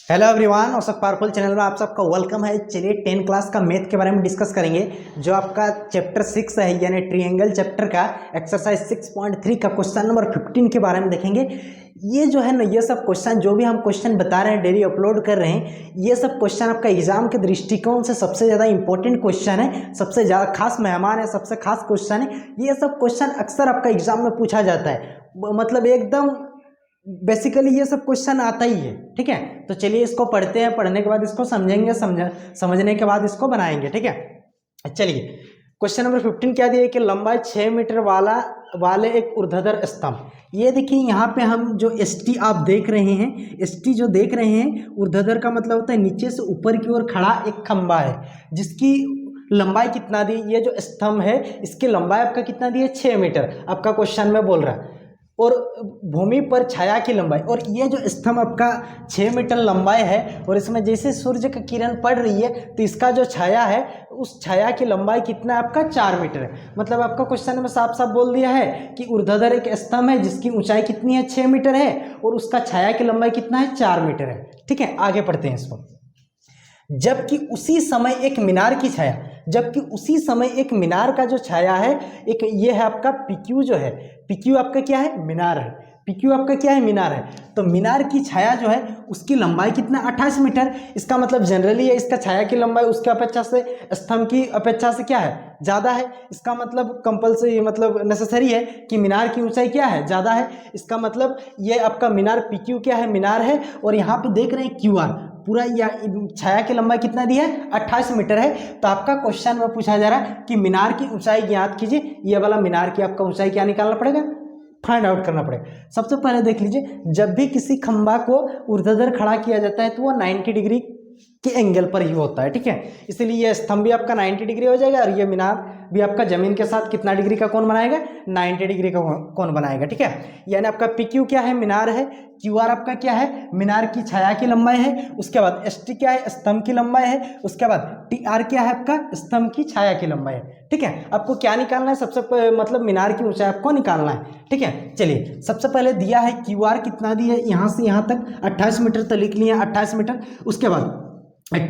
Hello everyone, औसत powerful channel में आप सबका वेलकम है। चलिए 10 क्लास का मैथ के बारे में डिस्कस करेंगे। जो आपका चैप्टर 6 है यानी ट्रायंगल चैप्टर का एक्सरसाइज 6.3 का क्वेश्चन नंबर 15 के बारे में देखेंगे। ये जो है ना, ये सब क्वेश्चन जो भी हम क्वेश्चन बता रहे हैं, डेली अपलोड कर रहे हैं, ये सब क्वेश्चन आपका एग्जाम के दृष्टिकोण से सबसे ज़्यादा इंपॉर्टेंट क्वेश्चन है, सबसे ज़्यादा खास मेहमान है, सबसे खास क्वेश्चन है। ये सब क्वेश्चन अक्सर आपका एग्जाम में पूछा जाता है, मतलब एकदम बेसिकली ये सब क्वेश्चन आता ही है। ठीक है, तो चलिए इसको पढ़ते हैं, पढ़ने के बाद इसको समझेंगे, समझने के बाद इसको बनाएंगे। ठीक है, चलिए क्वेश्चन नंबर 15 क्या दिया है कि लंबाई 6 मीटर वाले एक ऊर्ध्वाधर स्तंभ। ये देखिए यहाँ पे हम जो एसटी आप देख रहे हैं, एसटी जो देख रहे हैं, ऊर्ध्वाधर का मतलब होता है नीचे से ऊपर की ओर खड़ा एक खंबा है जिसकी लंबाई कितना दी, ये जो स्तंभ है इसकी लंबाई आपका कितना दी है 6 मीटर, आपका क्वेश्चन में बोल रहा है। और भूमि पर छाया की लंबाई, और ये जो स्तंभ आपका 6 मीटर लंबाई है, और इसमें जैसे सूर्य की किरण पड़ रही है तो इसका जो छाया है उस छाया की लंबाई कितना है आपका 4 मीटर है। मतलब आपका क्वेश्चन में साफ साफ बोल दिया है कि ऊर्ध्वाधर एक स्तंभ है जिसकी ऊंचाई कितनी है 6 मीटर है और उसका छाया की लंबाई कितना है 4 मीटर है। ठीक है, आगे पढ़ते हैं इसको। जबकि उसी समय एक मीनार की छाया, जबकि उसी समय एक मीनार का जो छाया है, एक ये है आपका पीक्यू जो है, पीक्यू आपका क्या है मीनार है, पीक्यू आपका क्या है मीनार है। तो मीनार की छाया जो है उसकी लंबाई कितना 28 मीटर। इसका मतलब जनरली है इसका छाया की लंबाई उसके अपेक्षा से स्तंभ की अपेक्षा से क्या है ज़्यादा है। इसका मतलब कंपल्सरी मतलब नेसेसरी है कि मीनार की ऊंचाई क्या है ज़्यादा है। इसका मतलब ये आपका मीनार पीक्यू क्या है मीनार है, और यहाँ पे देख रहे हैं क्यू आर पूरा या छाया की लंबाई कितना दी है 28 मीटर है। तो आपका क्वेश्चन में पूछा जा रहा है कि मीनार की ऊंचाई ज्ञात कीजिए। ये वाला मीनार की आपका ऊंचाई क्या निकालना पड़ेगा, फाइंड आउट करना पड़ेगा। सबसे पहले देख लीजिए, जब भी किसी खंबा को ऊर्ध्वाधर खड़ा किया जाता है तो वो 90 डिग्री के एंगल पर ही होता है। ठीक है, इसलिए ये स्तंभ भी आपका 90 डिग्री हो जाएगा और ये मीनार भी आपका जमीन के साथ कितना डिग्री का कोण बनाएगा 90 डिग्री का कोण बनाएगा। ठीक है, यानी आपका पीक्यू क्या है मीनार है, क्यू आर आपका क्या है मीनार की छाया की लंबाई है, उसके बाद एस टी क्या है स्तंभ की लंबाई है, उसके बाद टी आर क्या है आपका स्तंभ की छाया की लंबाई है। ठीक है, आपको क्या निकालना है सबसे मतलब मीनार की ऊंचाई आपको निकालना है। ठीक है, चलिए सबसे पहले दिया है क्यू आर कितना दी है यहाँ से यहाँ तक 28 मीटर तो लिख लिए 28 मीटर। उसके बाद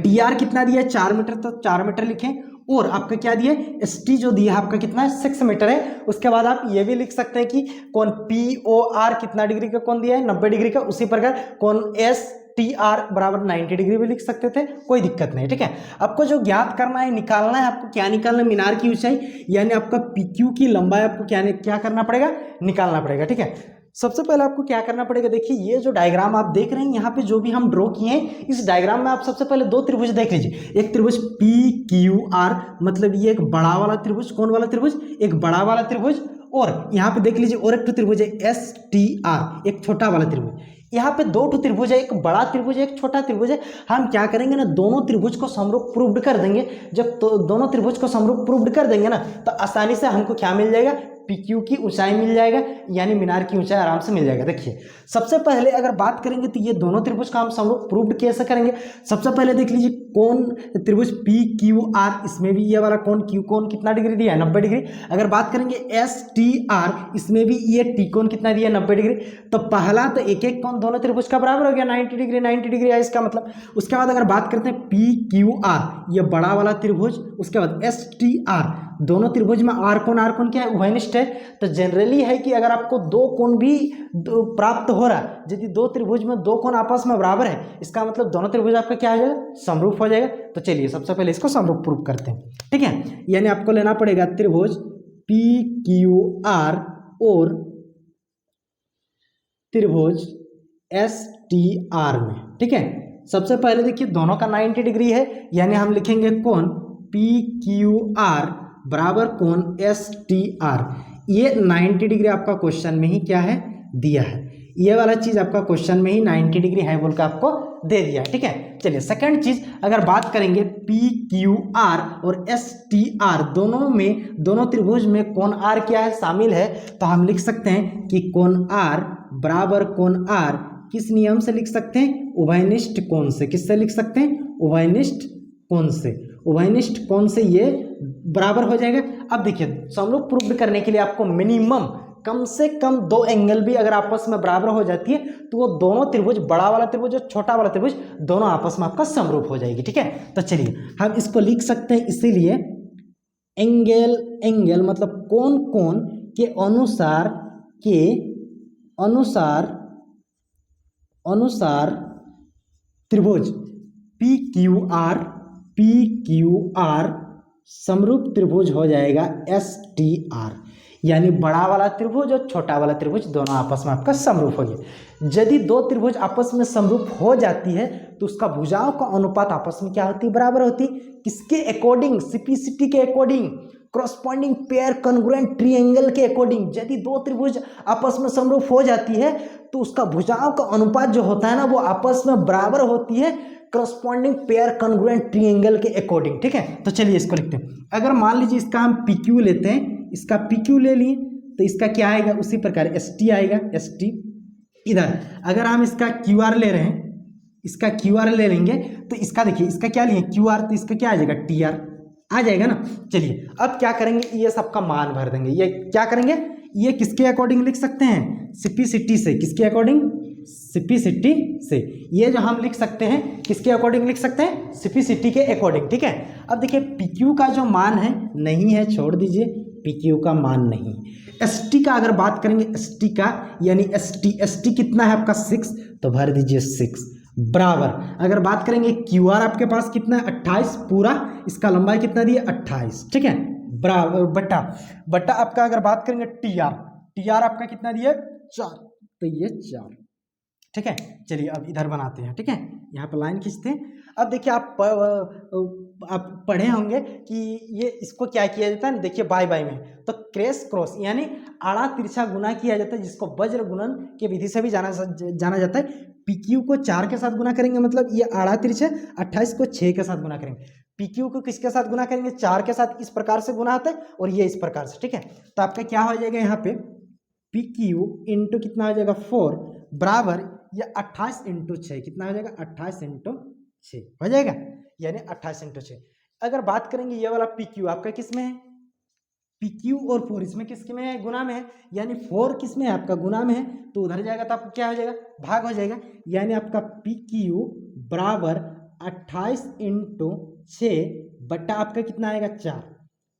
टी आर कितना दिया है 4 मीटर, तो 4 मीटर लिखें। और आपका क्या दिया है एस टी जो दिया है आपका कितना है 6 मीटर है। उसके बाद आप ये भी लिख सकते हैं कि कौन पी ओ आर कितना डिग्री का कौन दिया है 90 डिग्री का। उसी प्रकार कौन एस टी आर बराबर 90 डिग्री भी लिख सकते थे, कोई दिक्कत नहीं। ठीक है, आपको जो ज्ञात करना है निकालना है, आपको क्या निकालना है मीनार की ऊंचाई यानी आपका पीक्यू की लंबाई आपको क्या करना पड़ेगा निकालना पड़ेगा। ठीक है, सबसे पहले आपको क्या करना पड़ेगा, देखिए ये जो डायग्राम आप देख रहे हैं यहाँ पे जो भी हम ड्रॉ किए हैं, इस डायग्राम में आप सबसे पहले दो त्रिभुज देख लीजिए। एक त्रिभुज पी क्यू आर मतलब ये एक बड़ा वाला त्रिभुज, कौन वाला त्रिभुज एक बड़ा वाला त्रिभुज, और यहाँ पे देख लीजिए और एक त्रिभुज है एस टी आर एक छोटा वाला त्रिभुज। यहाँ पे दो त्रिभुज है, एक बड़ा त्रिभुज है एक छोटा त्रिभुज है। हम क्या करेंगे ना, दोनों त्रिभुज को समरूप प्रूव्ड कर देंगे। जब तो दोनों त्रिभुज को समरूप प्रूव्ड कर देंगे ना तो आसानी से हमको क्या मिल जाएगा पीक्यू की ऊंचाई मिल जाएगा, यानी मीनार की ऊंचाई आराम से मिल जाएगा। देखिए सबसे पहले अगर बात करेंगे तो ये दोनों त्रिभुज का हम समरूप प्रूव्ड कैसे करेंगे। सबसे पहले देख लीजिए कौन त्रिभुज पी क्यू आर, इसमें भी ये वाला कौन क्यू कोण कितना डिग्री दिया है 90 डिग्री। अगर बात करेंगे एस टी आर, इसमें भी ये टी कोण कितना दिया है 90 डिग्री। तो पहला तो एक एक कोण दोनों त्रिभुज का बराबर हो गया 90 डिग्री 90 डिग्री है इसका मतलब। उसके बाद अगर बात करते हैं पी क्यू आर ये बड़ा वाला त्रिभुज, उसके बाद एस टी आर दोनों त्रिभुज में आर कोण क्या है उभयनिष्ठ है। तो जनरली है कि अगर आपको दो कोण भी प्राप्त हो रहा है, यदि दो त्रिभुज में दो कोण आपस में बराबर है इसका मतलब दोनों त्रिभुज आपका क्या हो जाएगा समरूप हो जाएगा। तो चलिए सबसे पहले इसको समरूप प्रूव करते हैं। ठीक है, यानी आपको लेना पड़ेगा त्रिभुज पी क्यू आर और त्रिभुज एस टी आर में। ठीक है, सबसे पहले देखिए दोनों का 90 डिग्री है, यानी हम लिखेंगे कोण पी क्यू आर बराबर कोण एस टी आर। ये 90 डिग्री आपका क्वेश्चन में ही क्या है दिया है, ये वाला चीज आपका क्वेश्चन में ही 90 डिग्री है बोल के आपको दे दिया है। ठीक है, चलिए सेकंड चीज अगर बात करेंगे पी क्यू आर और एस टी आर दोनों त्रिभुज में कोण आर क्या है शामिल है, तो हम लिख सकते हैं कि कोण आर बराबर कोण आर किस नियम से लिख सकते हैं उभयनिष्ठ कोण से। किससे लिख सकते हैं उभयनिष्ठ कोण से, उभयनिष्ठ कोण से ये बराबर हो जाएगा। अब देखिए समरूप प्रूव करने के लिए आपको मिनिमम कम से कम 2 एंगल भी अगर आपस में बराबर हो जाती है तो वो दोनों त्रिभुज, बड़ा वाला त्रिभुज और छोटा वाला त्रिभुज, दोनों आपस में आपका समरूप हो जाएगी। ठीक है, तो चलिए हम इसको लिख सकते हैं, इसीलिए एंगल मतलब कोण कोण के अनुसार त्रिभुज PQR समरूप त्रिभुज हो जाएगा STR, यानी बड़ा वाला त्रिभुज और छोटा वाला त्रिभुज दोनों आपस में आपका समरूप हो गया। यदि दो त्रिभुज आपस में समरूप हो जाती है तो उसका भुजाओं का अनुपात आपस में क्या होती है, बराबर होती। किसके अकॉर्डिंग, सिपिसिटी के according, corresponding pair congruent triangle के अकॉर्डिंग। यदि दो त्रिभुज आपस में समरूप हो जाती है तो उसका भुजाओं का अनुपात जो होता है ना वो आपस में बराबर होती है करस्पॉन्डिंग पेयर कॉन्ग्रुएंट ट्रायंगल के अकॉर्डिंग। ठीक है, तो चलिए इसको लिखते हैं। अगर मान लीजिए इसका हम PQ लेते हैं, इसका PQ ले लिए तो इसका क्या आएगा, उसी प्रकार ST आएगा, ST। इधर अगर हम इसका QR ले रहे हैं, इसका QR ले लेंगे तो इसका देखिए, इसका क्या लिए QR, तो इसका क्या आ जाएगा TR आ जाएगा ना। चलिए अब क्या करेंगे, ये सबका मान भर देंगे। ये क्या करेंगे, ये किसके अकॉर्डिंग लिख सकते हैं, सिपिसिटी से। किसके अकॉर्डिंग, सिपिसिटी से। ये जो हम लिख सकते हैं किसके अकॉर्डिंग लिख सकते हैं, सिपिसिटी के अकॉर्डिंग। ठीक है, अब देखिए PQ का जो मान है नहीं है, छोड़ दीजिए, PQ का मान नहीं। ST का अगर बात करेंगे, ST का यानी ST कितना है आपका 6, तो भर दीजिए 6 बराबर। अगर बात करेंगे QR आपके पास कितना है 28 पूरा, इसका लंबाई कितना दिया 28। ठीक है, बराबर बट्टा आपका अगर बात करेंगे TR आपका कितना दिया 4, तो ये 4। ठीक है, चलिए अब इधर बनाते हैं। ठीक है, यहाँ पर लाइन खींचते हैं। अब देखिए आप पढ़े होंगे कि ये इसको क्या किया जाता है, देखिए बाय में तो क्रॉस यानी आड़ा तिरछा गुना किया जाता है, जिसको वज्र गुणन की विधि से भी जाना जाता है। PQ को 4 के साथ गुना करेंगे, मतलब ये आड़ा तिरछा, 28 को 6 के साथ गुना करेंगे। PQ को किसके साथ गुना करेंगे, 4 के साथ। इस प्रकार से गुना होता है और ये इस प्रकार से। ठीक है, तो आपका क्या हो जाएगा यहाँ पे PQ इंटू कितना हो जाएगा 4 बराबर ये 28 इंटू 6 कितना हो जाएगा 28 इंटू 6 हो जाएगा, यानी 28 इंटू 6। अगर बात करेंगे ये वाला PQ आपका किस में है, PQ और 4 इसमें किसके में है, गुना में है, यानी 4 किस में है आपका गुना में है, तो उधर जाएगा तो आपको क्या हो जाएगा, भाग हो जाएगा। यानी आपका PQ बराबर 28 इंटू 6 बट्टा आपका कितना आएगा 4।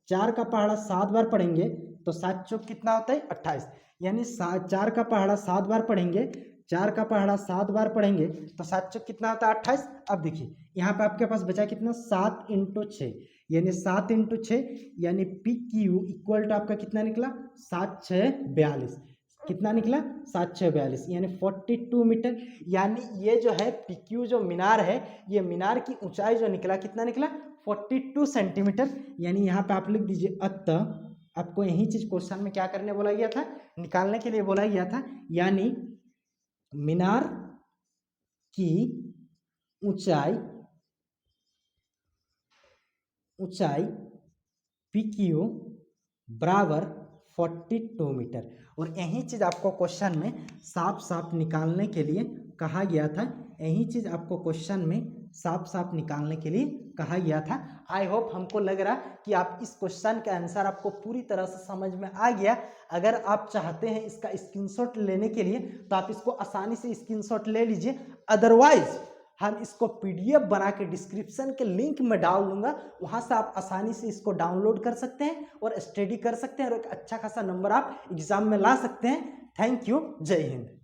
4 का पहाड़ा 7 बार पढ़ेंगे तो 7 चौक कितना होता है 28, यानी 4 का पहाड़ा 7 बार पढ़ेंगे, 4 का पहाड़ा 7 बार पढ़ेंगे तो 7 चौक कितना होता है 28। अब देखिए यहाँ पे आपके पास बचा कितना 7 इंटू 6, यानी 7 इंटू 6, यानी PQ इक्वल टू आपका कितना निकला 7 6 42। कितना निकला 7 6 42, यानी 42 मीटर। यानी ये जो है PQ जो मीनार है, ये मीनार की ऊंचाई जो निकला कितना निकला 42 सेंटीमीटर। यानी यहाँ पे आप लिख दीजिए अतः आपको यही चीज क्वेश्चन में क्या करने बोला गया था, निकालने के लिए बोला गया था, यानी मीनार की ऊंचाई PQ बराबर 42 मीटर। और यही चीज आपको क्वेश्चन में साफ साफ निकालने के लिए कहा गया था, यही चीज आपको क्वेश्चन में साफ साफ निकालने के लिए कहा गया था। आई होप हमको लग रहा कि आप इस क्वेश्चन का आंसर आपको पूरी तरह से समझ में आ गया। अगर आप चाहते हैं इसका स्क्रीनशॉट लेने के लिए तो आप इसको आसानी से स्क्रीनशॉट ले लीजिए, अदरवाइज हम इसको PDF बना के डिस्क्रिप्शन के लिंक में डाल दूंगा, वहां से आप आसानी से इसको डाउनलोड कर सकते हैं और स्टडी कर सकते हैं और एक अच्छा खासा नंबर आप एग्जाम में ला सकते हैं। थैंक यू, जय हिंद।